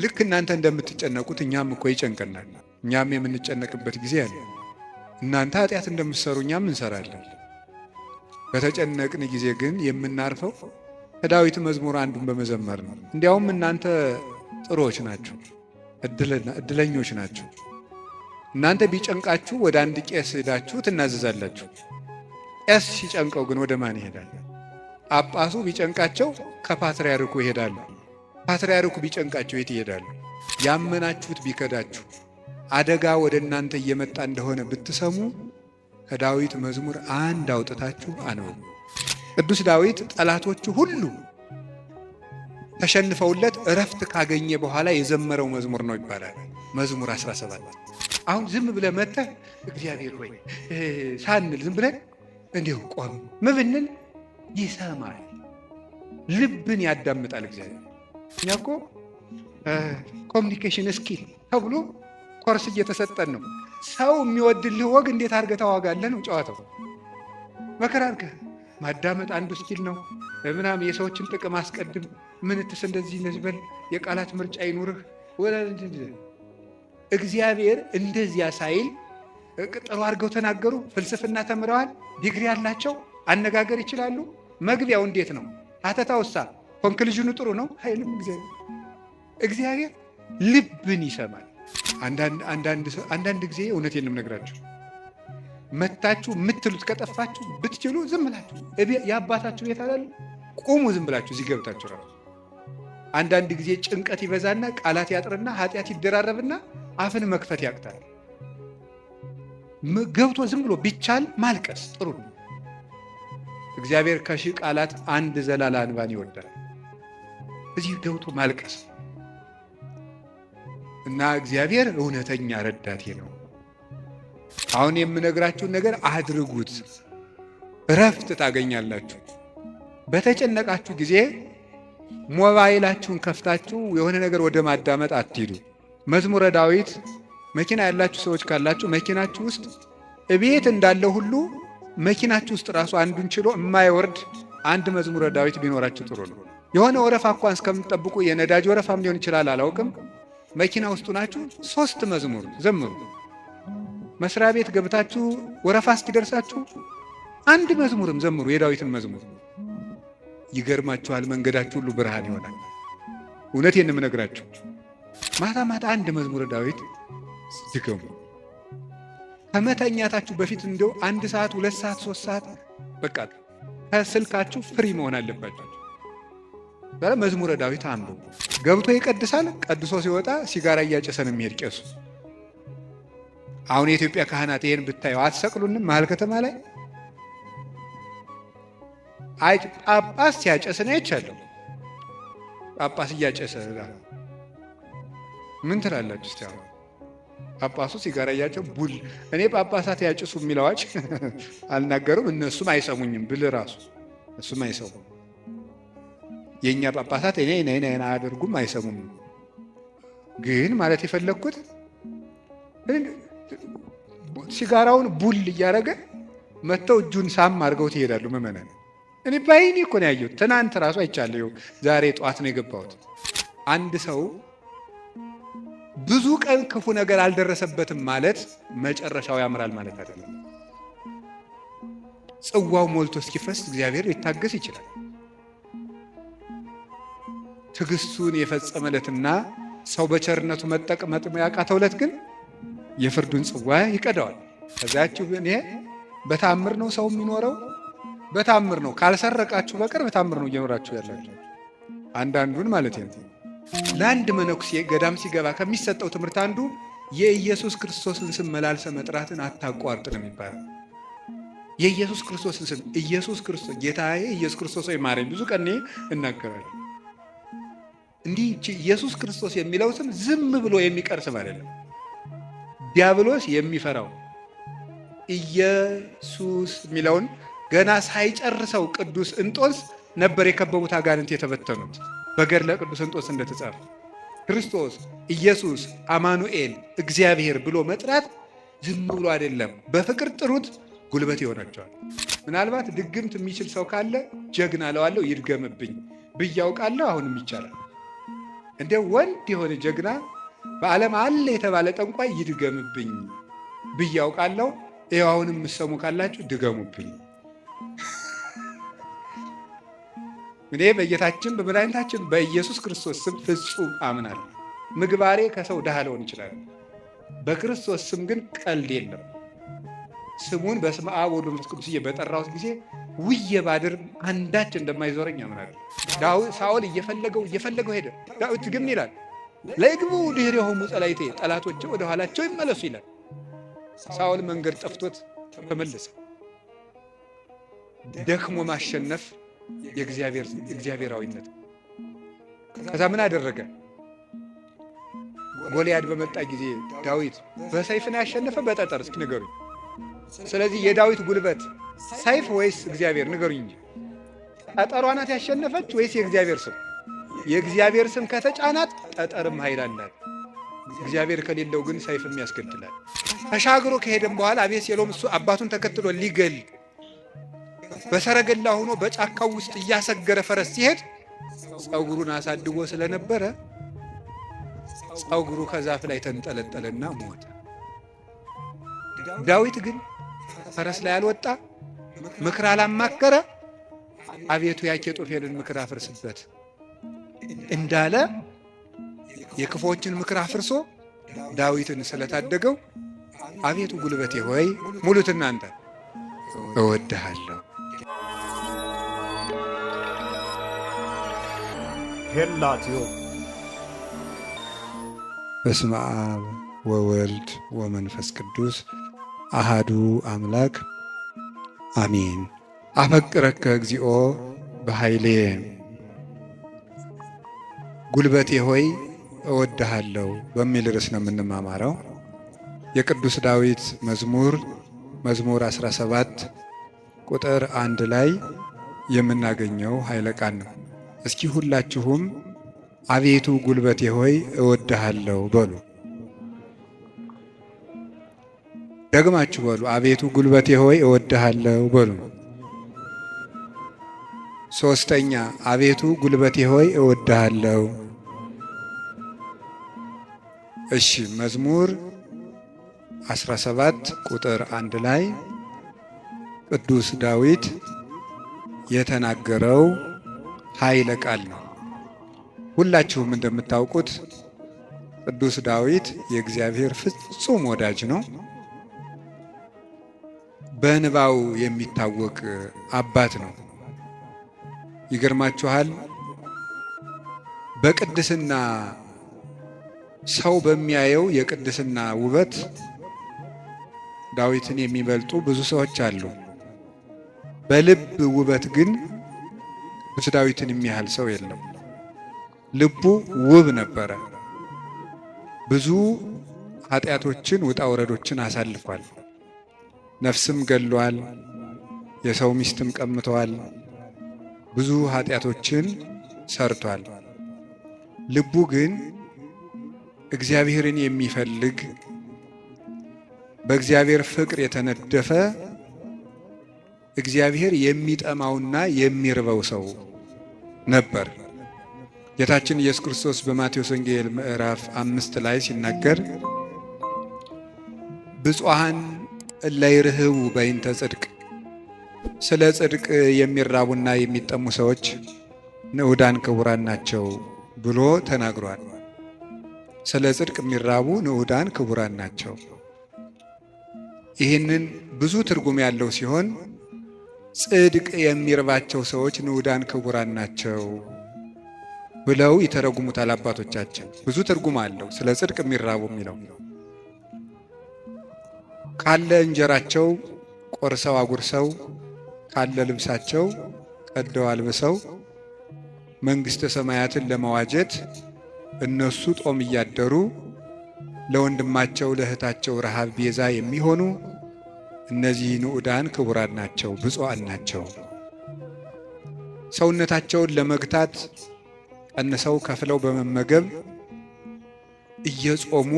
ልክ እናንተ እንደምትጨነቁት እኛም እኮ ይጨንቀናል። እኛም የምንጨነቅበት ጊዜ አለ። እናንተ ኃጢአት እንደምትሰሩ እኛም እንሰራለን። በተጨነቅን ጊዜ ግን የምናርፈው ከዳዊት መዝሙር አንዱን በመዘመር ነው። እንዲያውም እናንተ ጥሩዎች ናችሁ፣ እድለኞች ናችሁ። እናንተ ቢጨንቃችሁ ወደ አንድ ቄስ ሄዳችሁ ትናዘዛላችሁ። ቄስ ሲጨንቀው ግን ወደ ማን ይሄዳል? ጳጳሱ ቢጨንቃቸው ከፓትርያርኩ ይሄዳሉ። ፓትርያርኩ ቢጨንቃቸው የት ይሄዳሉ? ያመናችሁት ቢከዳችሁ አደጋ ወደ እናንተ እየመጣ እንደሆነ ብትሰሙ ከዳዊት መዝሙር አንድ አውጥታችሁ አንብቡ። ቅዱስ ዳዊት ጠላቶቹ ሁሉ ተሸንፈውለት እረፍት ካገኘ በኋላ የዘመረው መዝሙር ነው ይባላል። መዝሙር 17። አሁን ዝም ብለህ መጥተህ እግዚአብሔር ሆይ ሳንል ዝም ብለን እንዲሁ ቆም ምብንል ይሰማል፣ ልብን ያዳምጣል እግዚአብሔር። እኛ እኮ ኮሚኒኬሽን ስኪል ተብሎ ኮርስ እየተሰጠን ነው። ሰው የሚወድልህ ወግ እንዴት አድርገህ ታዋጋለህ ነው ጨዋታው። መከራ አድርገህ ማዳመጥ አንዱ ስኪል ነው። ምናምን የሰዎችን ጥቅም አስቀድም፣ ምንትስ እንደዚህ በል፣ የቃላት ምርጫ ይኑርህ። እግዚአብሔር እንደዚያ ሳይል ጥሩ አድርገው ተናገሩ። ፍልስፍና ተምረዋል፣ ዲግሪ ያላቸው አነጋገር ይችላሉ። መግቢያው እንዴት ነው? አተታውሳ ኮንክሉዥኑ ጥሩ ነው አይልም። እግዚአብሔር ልብን ይሰማል። አንዳንድ ጊዜ እውነቴን ነው የምነግራችሁ፣ መታችሁ የምትሉት ከጠፋችሁ ብትችሉ ዝም ብላችሁ የአባታችሁ ቤት አላሉ ቁሙ፣ ዝም ብላችሁ እዚህ ገብታችሁ ራሱ። አንዳንድ ጊዜ ጭንቀት ይበዛና ቃላት ያጥርና ኃጢአት ይደራረብና አፍን መክፈት ያቅታል። ገብቶ ዝም ብሎ ቢቻል ማልቀስ ጥሩ ነው። እግዚአብሔር ከሺህ ቃላት አንድ ዘላላ እንባን ይወዳል። እዚህ ገብቶ ማልቀስ እና እግዚአብሔር እውነተኛ ረዳቴ ነው። አሁን የምነግራችሁን ነገር አድርጉት፣ እረፍት ታገኛላችሁ። በተጨነቃችሁ ጊዜ ሞባይላችሁን ከፍታችሁ የሆነ ነገር ወደ ማዳመጥ አትሂዱ። መዝሙረ ዳዊት መኪና ያላችሁ ሰዎች ካላችሁ መኪናችሁ ውስጥ እቤት እንዳለ ሁሉ መኪናችሁ ውስጥ ራሱ አንዱን ችሎ የማይወርድ አንድ መዝሙረ ዳዊት ቢኖራችሁ ጥሩ ነው። የሆነ ወረፋ እንኳን እስከምትጠብቁ የነዳጅ ወረፋም ሊሆን ይችላል አላውቅም። መኪና ውስጡ ናችሁ 3 መዝሙር ዘምሩ። መስሪያ ቤት ገብታችሁ ወረፋ እስኪደርሳችሁ አንድ መዝሙርም ዘምሩ፣ የዳዊትን መዝሙር። ይገርማችኋል፣ መንገዳችሁ ሁሉ ብርሃን ይሆናል። እውነቴን ነው የምነግራችሁ። ማታ ማታ አንድ መዝሙረ ዳዊት ድገሙ። ከመተኛታችሁ በፊት እንደው 1 ሰዓት 2 ሰዓት 3 ሰዓት በቃ ከስልካችሁ ፍሪ መሆን አለባችሁ። መዝሙረ ዳዊት አንብቡ። ገብቶ ይቀድሳል። ቀድሶ ሲወጣ ሲጋራ እያጨሰን የሚሄድ ቄሱ። አሁን የኢትዮጵያ ካህናት ይሄን ብታዩ አትሰቅሉንም? መሀል ከተማ ላይ አይ ጳጳስ ሲያጨስ ነው አይቻለሁ። ጳጳስ እያጨሰ ምን ትላላችሁ እስቲ? አሁን ጳጳሱ ሲጋራ እያጨሱ ቡል እኔ ጳጳሳት ያጭሱ የሚለዋች አልናገሩም፣ እነሱም አይሰሙኝም ብል ራሱ እሱም አይሰሙም። የኛ ጳጳሳት እኔ አያደርጉም፣ አይሰሙም። ግን ማለት የፈለግኩት ሲጋራውን ቡል እያደረገ መጥተው እጁን ሳም አድርገው ትሄዳሉ ምዕመናን። እኔ ባይኔ እኮ ነው ያየሁት። ትናንት ራሱ አይቻለሁ። ዛሬ ጠዋት ነው የገባሁት። አንድ ሰው ብዙ ቀን ክፉ ነገር አልደረሰበትም ማለት መጨረሻው ያምራል ማለት አይደለም። ጽዋው ሞልቶ እስኪፈስ እግዚአብሔር ሊታገስ ይችላል። ትዕግስቱን የፈጸመለትና ሰው በቸርነቱ መጠቅመጥ ያቃተው ዕለት ግን የፍርዱን ጽዋ ይቀዳዋል። ከዛችሁ ግን ይሄ በታምር ነው ሰው የሚኖረው፣ በታምር ነው። ካልሰረቃችሁ በቀር በታምር ነው እየኖራችሁ ያላችሁ። አንዳንዱን ማለት ነው። ለአንድ መነኩሴ ገዳም ሲገባ ከሚሰጠው ትምህርት አንዱ የኢየሱስ ክርስቶስን ስም መላልሰ መጥራትን አታቋርጥ ነው የሚባለው። የኢየሱስ ክርስቶስን ስም ኢየሱስ ክርስቶስ ጌታዬ ኢየሱስ ክርስቶስ ወይ ማረኝ ብዙ ቀን እናገራለሁ። እንዲህ ኢየሱስ ክርስቶስ የሚለው ስም ዝም ብሎ የሚቀር ስም አይደለም። ዲያብሎስ የሚፈራው ኢየሱስ የሚለውን ገና ሳይጨርሰው ቅዱስ እንጦንስ ነበር የከበቡት አጋንንት የተበተኑት። በገድለ ቅዱስ እንጦንስ እንደተጻፈ ክርስቶስ ኢየሱስ አማኑኤል እግዚአብሔር ብሎ መጥራት ዝም ብሎ አይደለም። በፍቅር ጥሩት፣ ጉልበት ይሆናቸዋል። ምናልባት ድግምት የሚችል ሰው ካለ ጀግና እለዋለሁ ይድገምብኝ ብዬ አውቃለሁ። አሁንም ይቻላል። እንደ ወንድ የሆነ ጀግና በዓለም አለ የተባለ ጠንቋይ ይድገምብኝ ብዬ አውቃለሁ። ይኸው አሁንም የምትሰሙ ካላችሁ ድገሙብኝ። እኔ በጌታችን በመድኃኒታችን በኢየሱስ ክርስቶስ ስም ፍጹም አምናለሁ። ምግባሬ ከሰው ድሃ ሊሆን ይችላል። በክርስቶስ ስም ግን ቀልድ የለም። ስሙን በስመ አብ ወወልድ ወመንፈስ ቅዱስ በጠራሁት ጊዜ ውዬ ባድር አንዳች እንደማይዞረኝ አምናለሁ። ሳኦል እየፈለገው ሄደ። ዳዊት ግን ይላል ለይግቡ ድኅሬሆሙ ጸላእቴ፣ ጠላቶቼ ወደ ኋላቸው ይመለሱ ይላል። ሳኦል መንገድ ጠፍቶት ተመለሰ። ደክሞ ማሸነፍ የእግዚአብሔራዊነት። ከዛ ምን አደረገ? ጎልያድ በመጣ ጊዜ ዳዊት በሰይፍ ነው ያሸነፈ በጠጠር? እስኪ ንገሩኝ። ስለዚህ የዳዊት ጉልበት ሰይፍ ወይስ እግዚአብሔር? ንገሩኝ እንጂ። ጠጠሯ ናት ያሸነፈች ወይስ የእግዚአብሔር ስም? የእግዚአብሔር ስም ከተጫናት ጠጠርም ኃይል አላት። እግዚአብሔር ከሌለው ግን ሰይፍም ያስገድላል። ተሻግሮ ከሄደም በኋላ አቤሴሎም እሱ አባቱን ተከትሎ ሊገል በሰረገላ ሆኖ በጫካው ውስጥ እያሰገረ ፈረስ ሲሄድ ፀጉሩን አሳድጎ ስለነበረ ፀጉሩ ከዛፍ ላይ ተንጠለጠለና ሞተ። ዳዊት ግን ፈረስ ላይ አልወጣ፣ ምክር አላማከረ። አቤቱ የአኪጦፌልን ምክር አፍርስበት እንዳለ የክፎችን ምክር አፍርሶ ዳዊትን ስለታደገው አቤቱ ጉልበቴ ሆይ ሙሉት እናንተ እወድሃለሁ። ሄላትዮ በስመ አብ ወወልድ ወመንፈስ ቅዱስ አሃዱ አምላክ አሜን። አፈቅረከ እግዚኦ በኃይሌ፣ ጉልበቴ ሆይ እወድሃለሁ በሚል ርዕስ ነው የምንማማረው። የቅዱስ ዳዊት መዝሙር 17 ቁጥር 1 ላይ የምናገኘው ኃይለ ቃል ነው። እስኪ ሁላችሁም አቤቱ ጉልበቴ ሆይ እወድሃለሁ በሉ። ደግማችሁ በሉ። አቤቱ ጉልበቴ ሆይ እወድሃለሁ በሉ። ሶስተኛ አቤቱ ጉልበቴ ሆይ እወድሃለሁ። እሺ፣ መዝሙር 17 ቁጥር 1 ላይ ቅዱስ ዳዊት የተናገረው ኃይለ ቃል ነው። ሁላችሁም እንደምታውቁት ቅዱስ ዳዊት የእግዚአብሔር ፍጹም ወዳጅ ነው። በእንባው የሚታወቅ አባት ነው። ይገርማችኋል፣ በቅድስና ሰው በሚያየው የቅድስና ውበት ዳዊትን የሚበልጡ ብዙ ሰዎች አሉ። በልብ ውበት ግን ቅዱስ ዳዊትን የሚያህል ሰው የለም። ልቡ ውብ ነበረ። ብዙ ኃጢአቶችን ውጣ ውረዶችን አሳልፏል። ነፍስም ገሏል። የሰው ሚስትም ቀምተዋል። ብዙ ኃጢአቶችን ሰርቷል። ልቡ ግን እግዚአብሔርን የሚፈልግ በእግዚአብሔር ፍቅር የተነደፈ እግዚአብሔር የሚጠማውና የሚርበው ሰው ነበር። ጌታችን ኢየሱስ ክርስቶስ በማቴዎስ ወንጌል ምዕራፍ 5 ላይ ሲናገር ብፁዓን እለ ይርህቡ በእንተ ጽድቅ፣ ስለ ጽድቅ የሚራቡና የሚጠሙ ሰዎች ንዑዳን ክቡራን ናቸው ብሎ ተናግሯል። ስለ ጽድቅ የሚራቡ ንዑዳን ክቡራን ናቸው። ይህንን ብዙ ትርጉም ያለው ሲሆን ጽድቅ የሚርባቸው ሰዎች ንዑዳን ክቡራን ናቸው ብለው ይተረጉሙታል አባቶቻችን። ብዙ ትርጉም አለው ስለ ጽድቅ የሚራቡ የሚለው። ካለ እንጀራቸው ቆርሰው አጉርሰው፣ ካለ ልብሳቸው ቀደው አልብሰው መንግሥተ ሰማያትን ለመዋጀት እነሱ ጦም እያደሩ ለወንድማቸው ለእህታቸው ረሃብ ቤዛ የሚሆኑ እነዚህ ንዑዳን ክቡራን ናቸው፣ ብፁዓን ናቸው። ሰውነታቸውን ለመግታት ቀንሰው ከፍለው በመመገብ እየጾሙ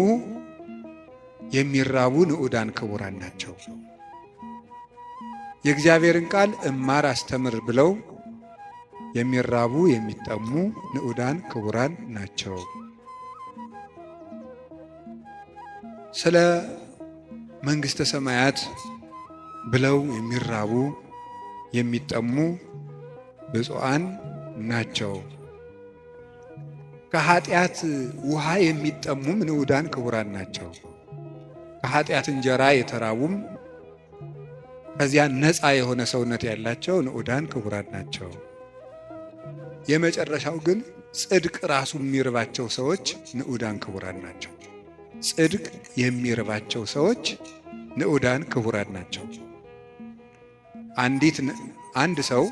የሚራቡ ንዑዳን ክቡራን ናቸው። የእግዚአብሔርን ቃል እማር አስተምር ብለው የሚራቡ የሚጠሙ ንዑዳን ክቡራን ናቸው። ስለ መንግሥተ ሰማያት ብለው የሚራቡ የሚጠሙ ብፁዓን ናቸው። ከኃጢአት ውሃ የሚጠሙም ንዑዳን ክቡራን ናቸው። ከኃጢአት እንጀራ የተራቡም ከዚያ ነፃ የሆነ ሰውነት ያላቸው ንዑዳን ክቡራን ናቸው። የመጨረሻው ግን ጽድቅ ራሱ የሚርባቸው ሰዎች ንዑዳን ክቡራን ናቸው። ጽድቅ የሚርባቸው ሰዎች ንዑዳን ክቡራን ናቸው። አንድ ሰው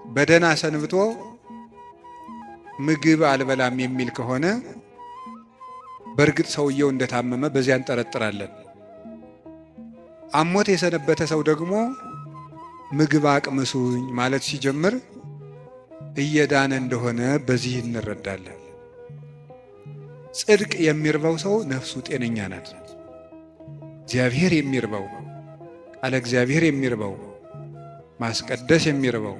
በደህና ሰንብቶ ምግብ አልበላም የሚል ከሆነ በእርግጥ ሰውየው እንደታመመ በዚያ እንጠረጥራለን። አሞት የሰነበተ ሰው ደግሞ ምግብ አቅምሱኝ ማለት ሲጀምር እየዳነ እንደሆነ በዚህ እንረዳለን። ጽድቅ የሚርበው ሰው ነፍሱ ጤነኛ ናት። እግዚአብሔር የሚርበው፣ ቃለ እግዚአብሔር የሚርበው፣ ማስቀደስ የሚርበው፣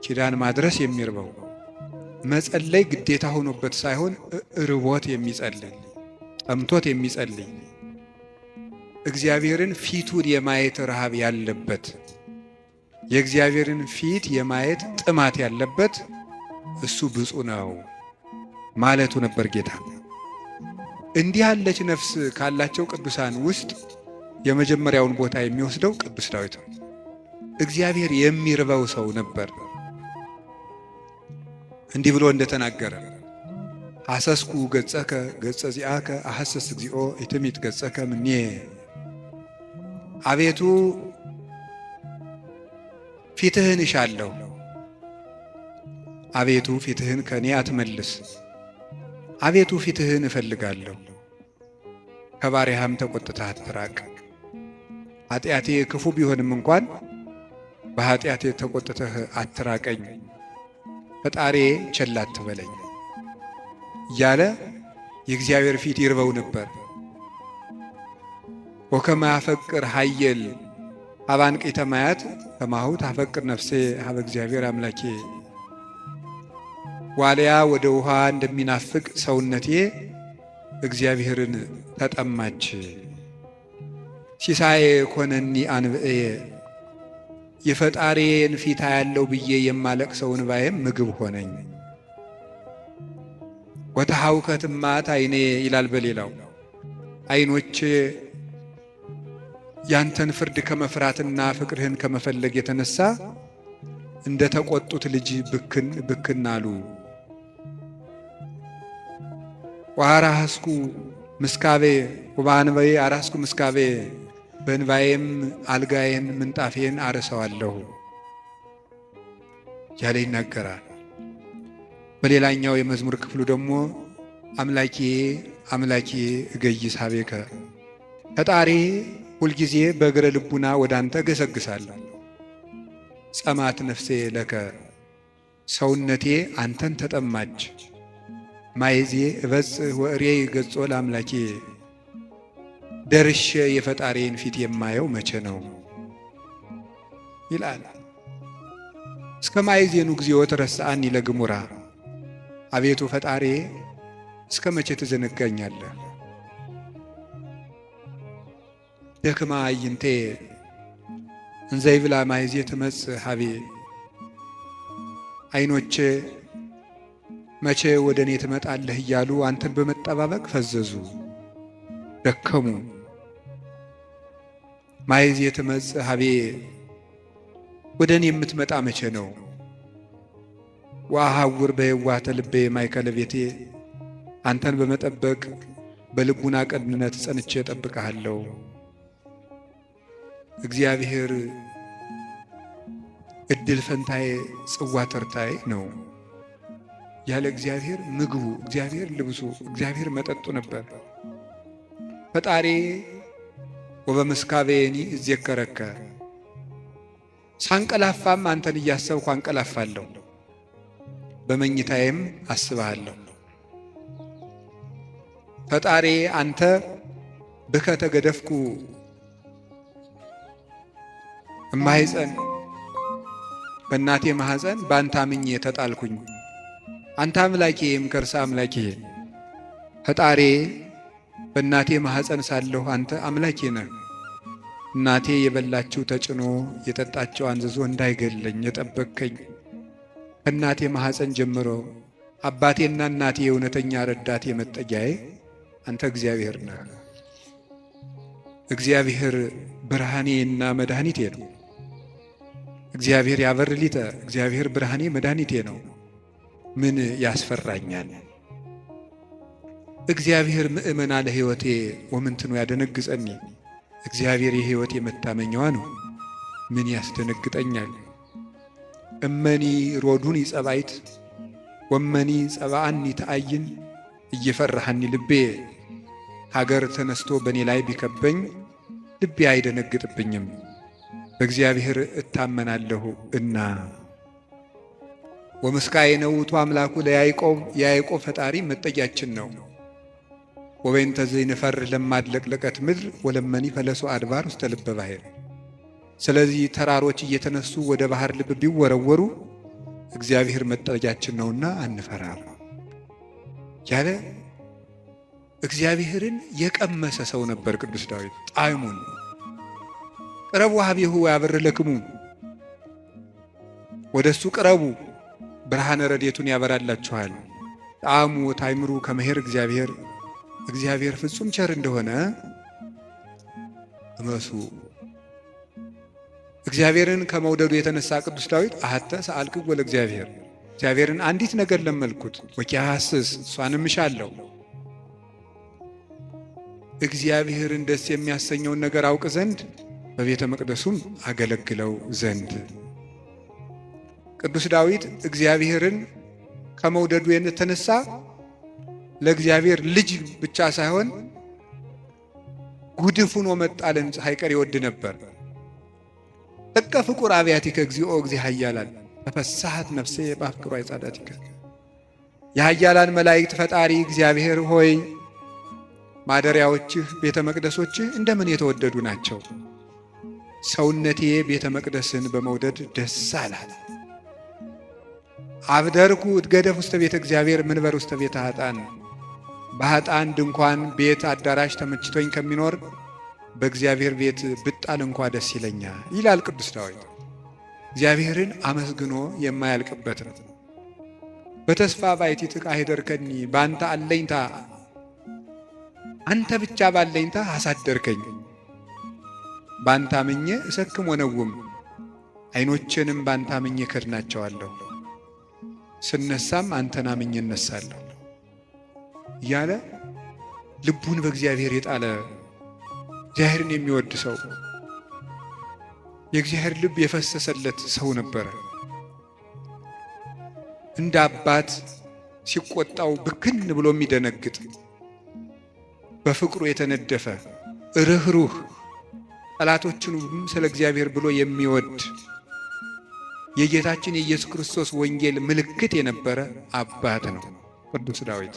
ኪዳን ማድረስ የሚርበው፣ መጸለይ ግዴታ ሆኖበት ሳይሆን ርቦት የሚጸልይ ጠምቶት የሚጸልይ እግዚአብሔርን ፊቱን የማየት ረሃብ ያለበት የእግዚአብሔርን ፊት የማየት ጥማት ያለበት እሱ ብፁዕ ነው ማለቱ ነበር ጌታ። እንዲህ ያለች ነፍስ ካላቸው ቅዱሳን ውስጥ የመጀመሪያውን ቦታ የሚወስደው ቅዱስ ዳዊት ነው። እግዚአብሔር የሚርበው ሰው ነበር። እንዲህ ብሎ እንደተናገረ ሐሰስኩ ገጸከ ገጸ ዚአከ አሐሰስ እግዚኦ ኢትሚት ገጸከ ምኔ። አቤቱ ፊትህን እሻለሁ፣ አቤቱ ፊትህን ከኔ አትመልስ። አቤቱ ፊትህን እፈልጋለሁ፣ ከባሪያህም ተቆጥተህ አትራቅ። ኃጢአቴ ክፉ ቢሆንም እንኳን በኃጢአቴ ተቆጥተህ አትራቀኝ፣ ፈጣሪ ቸል አትበለኝ እያለ የእግዚአብሔር ፊት ይርበው ነበር። ወከመ ያፈቅር ኃየል ሀባንቂተ ማያት ከማሁ ታፈቅር ነፍሴ ሀበ እግዚአብሔር አምላኬ። ዋልያ ወደ ውሃ እንደሚናፍቅ ሰውነቴ እግዚአብሔርን ተጠማች። ሲሳዬ ኮነኒ አንብኤ የፈጣሪዬን ፊት ያለው ብዬ የማለቅሰው እንባዬም ምግብ ሆነኝ። ወተሐውከት እማት ዓይኔ ይላል በሌላው ዓይኖቼ ያንተን ፍርድ ከመፍራትና ፍቅርህን ከመፈለግ የተነሳ እንደ ተቆጡት ልጅ ብክን ብክን አሉ። ወአራስኩ ምስካቤ ወበአንባዬ አራስኩ ምስካቤ በእንባዬም አልጋዬን ምንጣፌን አርሰዋለሁ ያለ ይናገራል። በሌላኛው የመዝሙር ክፍሉ ደግሞ አምላኬ አምላኬ እገይስ ኀቤከ ፈጣሪ ሁልጊዜ በእግረ ልቡና ወደ አንተ ገሰግሳለሁ። ጸማት ነፍሴ ለከ ሰውነቴ አንተን ተጠማች። ማይዜ እበጽሕ ወእሬይ ገጾ ለአምላኬ ደርሼ የፈጣሪን ፊት የማየው መቼ ነው ይላል። እስከ ማይዜኑ እግዚኦ ተረሳአኒ ለግሙራ አቤቱ ፈጣሪ እስከ መቼ ትዘነጋኛለህ? ደክማ አይንቴ እንዘ ይብላ ማይዜ ትመጽእ ኀቤ ዓይኖቼ መቼ ወደ እኔ ትመጣለህ እያሉ አንተን በመጠባበቅ ፈዘዙ ደከሙ። ማይዜ ትመጽእ ኀቤ ወደ እኔ የምትመጣ መቼ ነው? ወአሐውር በየዋህተ ልቤ ማእከለ ቤቴ አንተን በመጠበቅ በልቡና ቅንነት ጸንቼ እጠብቅሃለሁ። እግዚአብሔር እድል ፈንታዬ ጽዋ ተርታዬ ነው። ያለ እግዚአብሔር ምግቡ፣ እግዚአብሔር ልብሱ፣ እግዚአብሔር መጠጡ ነበር። ፈጣሪ ወበምስካቤኒ እዜከረከ ሳንቀላፋም አንተን እያሰብኩ አንቀላፋለሁ፣ በመኝታዬም አስብሃለሁ። ፈጣሪ አንተ ብከ ተገደፍኩ እማሕፀን በእናቴ ማሕፀን በአንተ አምኜ ተጣልኩኝ። አንተ አምላኬ እምከርሰ አምላኬ ፈጣሪ በእናቴ ማኅፀን ሳለሁ አንተ አምላኬ ነህ። እናቴ የበላችው ተጭኖ የጠጣችው አንዝዞ እንዳይገለኝ የጠበቅከኝ ከእናቴ ማኅፀን ጀምሮ አባቴና እናቴ የእውነተኛ ረዳቴ መጠጊያዬ አንተ እግዚአብሔር ነህ። እግዚአብሔር ብርሃኔና መድኃኒቴ ነው። እግዚአብሔር ያበርሊተ፣ እግዚአብሔር ብርሃኔ መድኃኒቴ ነው። ምን ያስፈራኛል? እግዚአብሔር ምእመና ለሕይወቴ ወምንትኑ ያደነግጸኒ። እግዚአብሔር የሕይወቴ መታመኛዋ ነው። ምን ያስደነግጠኛል? እመኒ ሮዱኒ ጸባይት ወመኒ ጸባአኒ ተአይን እየፈራሃኒ ልቤ። ሀገር ተነስቶ በእኔ ላይ ቢከበኝ ልቤ አይደነግጥብኝም፣ በእግዚአብሔር እታመናለሁ እና። ወምስካየ ውእቱ አምላኩ ለያዕቆብ፣ የያዕቆብ ፈጣሪ መጠጊያችን ነው። ወበይንተ ዘይንፈርህ ለማድለቅለቀት ምድር ወለመኒ ፈለሶ አድባር ውስተ ልበ ባሕር። ስለዚህ ተራሮች እየተነሱ ወደ ባህር ልብ ቢወረወሩ እግዚአብሔር መጠጊያችን ነውና አንፈራም ያለ እግዚአብሔርን የቀመሰ ሰው ነበር ቅዱስ ዳዊት። ጣዕሙን ቅረቡ ሀቤሁ ያበር ለክሙ፣ ወደ እሱ ቅረቡ ብርሃነ ረድኤቱን ያበራላችኋል። ጣዕሙ ታይምሩ ከመሄር እግዚአብሔር፣ እግዚአብሔር ፍጹም ቸር እንደሆነ እመሱ። እግዚአብሔርን ከመውደዱ የተነሳ ቅዱስ ዳዊት አሐተ ሰአልክዎ ለእግዚአብሔር፣ እግዚአብሔርን አንዲት ነገር ለመልኩት ወኪያሐስስ፣ እሷንም እሻለሁ። እግዚአብሔርን ደስ የሚያሰኘውን ነገር አውቅ ዘንድ በቤተ መቅደሱም አገለግለው ዘንድ። ቅዱስ ዳዊት እግዚአብሔርን ከመውደዱ የተነሳ ለእግዚአብሔር ልጅ ብቻ ሳይሆን ጉድፉን ወመጣልን ሳይቀር ይወድ ነበር። ጥቀ ፍቁር አብያቲከ እግዚኦ እግዚእ ኃያላን ተፈሳሐት ነፍሴ በአፍቅሮ አይጻዳቲከ። የኃያላን መላእክት ፈጣሪ እግዚአብሔር ሆይ ማደሪያዎችህ ቤተ መቅደሶችህ እንደምን የተወደዱ ናቸው። ሰውነቴ ቤተ መቅደስን በመውደድ ደስ አላት። አብደርኩ እትገደፍ ውስተ ቤተ እግዚአብሔር ምንበር ውስተ ቤተ ኃጥአን። በኃጥአን ድንኳን ቤት አዳራሽ ተመችቶኝ ከሚኖር በእግዚአብሔር ቤት ብጣል እንኳ ደስ ይለኛል ይላል ቅዱስ ዳዊት። እግዚአብሔርን አመስግኖ የማያልቅበት ነው። በተስፋ ባሕቲትከ አኅደርከኒ፣ በአንተ አለኝታ አንተ ብቻ ባለኝታ አሳደርከኝ። በአንተ አምኜ እሰክም ወነውም፣ ዓይኖቼንም በአንተ አምኜ ከድናቸዋለሁ። ስነሳም አንተን አምኜ እነሳለሁ እያለ ልቡን በእግዚአብሔር የጣለ እግዚአብሔርን የሚወድ ሰው፣ የእግዚአብሔር ልብ የፈሰሰለት ሰው ነበረ። እንደ አባት ሲቆጣው ብክን ብሎ የሚደነግጥ፣ በፍቅሩ የተነደፈ ርኅሩህ፣ ጠላቶቹንም ስለ እግዚአብሔር ብሎ የሚወድ የጌታችን የኢየሱስ ክርስቶስ ወንጌል ምልክት የነበረ አባት ነው ቅዱስ ዳዊት።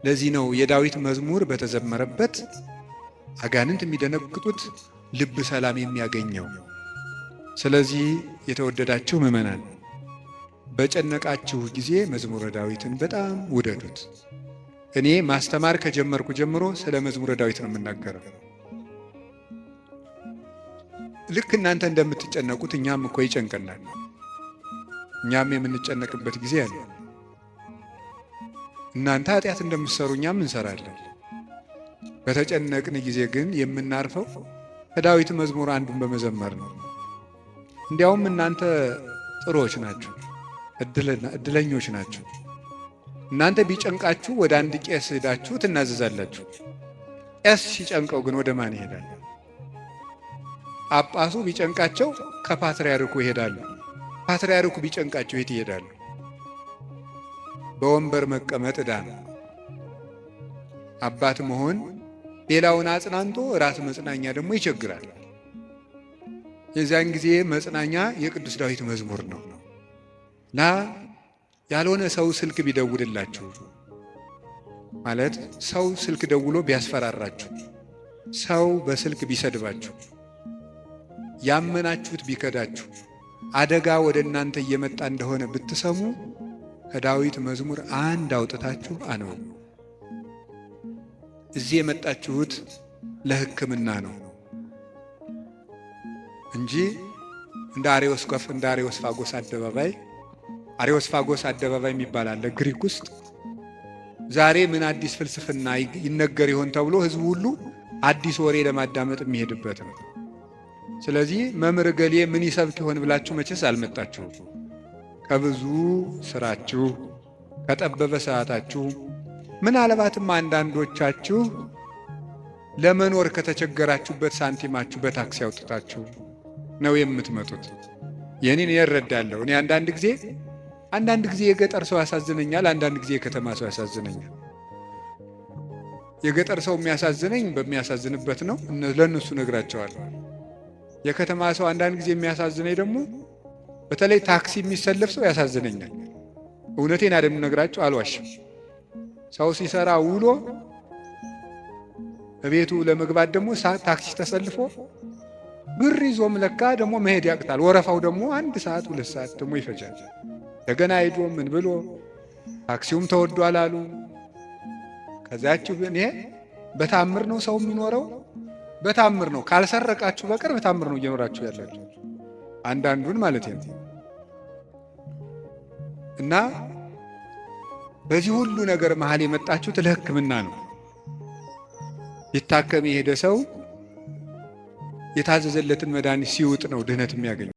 ለዚህ ነው የዳዊት መዝሙር በተዘመረበት አጋንንት የሚደነግጡት፣ ልብ ሰላም የሚያገኘው። ስለዚህ የተወደዳችሁ ምእመናን በጨነቃችሁ ጊዜ መዝሙረ ዳዊትን በጣም ውደዱት። እኔ ማስተማር ከጀመርኩ ጀምሮ ስለ መዝሙረ ዳዊት ነው የምናገረው። ልክ እናንተ እንደምትጨነቁት እኛም እኮ ይጨንቀናል። እኛም የምንጨነቅበት ጊዜ አለ። እናንተ ኃጢአት እንደምትሰሩ እኛም እንሰራለን። በተጨነቅን ጊዜ ግን የምናርፈው ከዳዊት መዝሙር አንዱን በመዘመር ነው። እንዲያውም እናንተ ጥሩዎች ናችሁ፣ እድለኞች ናችሁ። እናንተ ቢጨንቃችሁ ወደ አንድ ቄስ ሄዳችሁ ትናዘዛላችሁ። ቄስ ሲጨንቀው ግን ወደ ማን ይሄዳል? ጳጳሱ ቢጨንቃቸው ከፓትርያርኩ ይሄዳሉ። ፓትርያርኩ ቢጨንቃቸው የት ይሄዳሉ? በወንበር መቀመጥ ዕዳ ነው። አባት መሆን ሌላውን አጽናንቶ ራስ መጽናኛ ደግሞ ይቸግራል። የዚያን ጊዜ መጽናኛ የቅዱስ ዳዊት መዝሙር ነው እና ያልሆነ ሰው ስልክ ቢደውልላችሁ ማለት ሰው ስልክ ደውሎ ቢያስፈራራችሁ፣ ሰው በስልክ ቢሰድባችሁ፣ ያመናችሁት ቢከዳችሁ፣ አደጋ ወደ እናንተ እየመጣ እንደሆነ ብትሰሙ ከዳዊት መዝሙር አንድ አውጥታችሁ አንብቡ። እዚህ የመጣችሁት ለሕክምና ነው እንጂ እንደ አሬዎስፋጎስ አደባባይ የሚባል አለ ግሪክ ውስጥ። ዛሬ ምን አዲስ ፍልስፍና ይነገር ይሆን ተብሎ ህዝቡ ሁሉ አዲስ ወሬ ለማዳመጥ የሚሄድበት ነው። ስለዚህ መምህር ገሌ ምን ይሰብክ ይሆን ብላችሁ መቼስ አልመጣችሁ። ከብዙ ስራችሁ ከጠበበ ሰዓታችሁ ምናልባትም አንዳንዶቻችሁ ለመኖር ከተቸገራችሁበት ሳንቲማችሁ በታክሲ አውጥታችሁ ነው የምትመጡት። የኔን እረዳለሁ። እኔ አንዳንድ ጊዜ የገጠር ሰው ያሳዝነኛል፣ አንዳንድ ጊዜ የከተማ ሰው ያሳዝነኛል። የገጠር ሰው የሚያሳዝነኝ በሚያሳዝንበት ነው፣ ለነሱ ነግራቸዋለሁ። የከተማ ሰው አንዳንድ ጊዜ የሚያሳዝነኝ ደግሞ በተለይ ታክሲ የሚሰለፍ ሰው ያሳዝነኛል። እውነቴን አይደለም ነግራቸው፣ አልዋሽም። ሰው ሲሰራ ውሎ በቤቱ ለመግባት ደግሞ ታክሲ ተሰልፎ ብር ይዞም ለካ ደግሞ መሄድ ያቅታል። ወረፋው ደግሞ 1 ሰዓት 2 ሰዓት ደግሞ ይፈጃል። እንደገና ሄዶ ምን ብሎ ታክሲውም ተወዷል አሉ። ከዛችሁ ግን ይሄ በታምር ነው ሰው የሚኖረው፣ በታምር ነው። ካልሰረቃችሁ በቀር በታምር ነው እየኖራችሁ ያላችሁ፣ አንዳንዱን ማለት ነው። እና በዚህ ሁሉ ነገር መሃል የመጣችሁት ለሕክምና ነው። ሊታከም የሄደ ሰው የታዘዘለትን መድኃኒት ሲውጥ ነው ድህነት የሚያገኘው።